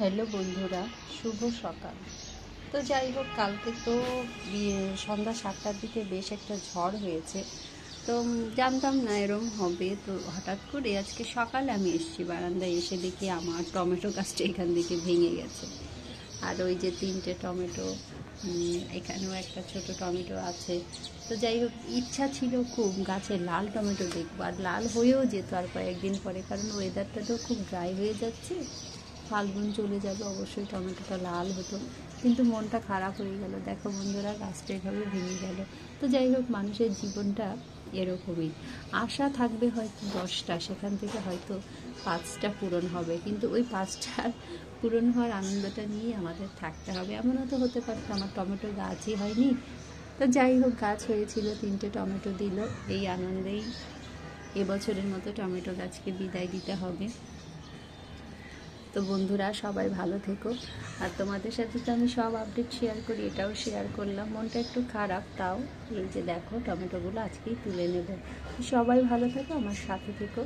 Hello বন্ধুরা, শুভ সকাল। তো যাই হোক, কালকে তো সন্ধ্যা 7টার দিকে বেশ একটা ঝড় হয়েছে। তো জানতাম না এরম হবে। তো হঠাৎ করে আজকে সকালে আমি এসেছি বারান্দায়, এসে দেখি আমার টমেটো গাছটা এখান থেকে ভেঙে গেছে। আর ওই যে 3টে টমেটো, এখানেও একটা ছোট টমেটো আছে। তো যাই হোক, ইচ্ছা ছিল খুব গাছে লাল টমেটো দেখবো, আর লাল হয়েও যেত আর কয়েকদিন পরে, কারণ ওয়েদারটা তো খুব ড্রাই হয়ে যাচ্ছে। ফাল্গুন চলে যাবে, অবশ্যই টমেটোটা লাল হতো। কিন্তু মনটা খারাপ হয়ে গেল, দেখো বন্ধুরা, গাছটা এভাবে ভেঙে গেল। তো যাই হোক, মানুষের জীবনটা এরকমই। আশা থাকবে হয়তো 10টা, সেখান থেকে হয়তো 5টা পূরণ হবে, কিন্তু ওই 5টার পূরণ হওয়ার আনন্দটা নিয়েই আমাদের থাকতে হবে। এমনও তো হতে পারতো আমার টমেটো গাছই হয়নি। তো যাই হোক, গাছ হয়েছিল, 3টে টমেটো দিল, এই আনন্দেই এবছরের মতো টমেটো গাছকে বিদায় দিতে হবে। তো বন্ধুরা, সবাই ভালো থেকো। আর তোমাদের সাথে তো আমি সব আপডেট শেয়ার করি, এটাও শেয়ার করলাম। মনটা একটু খারাপ, তাও এই যে দেখো টমেটোগুলো আজকেই তুলে নেব। সবাই ভালো থেকো, আমার সাথে থেকো।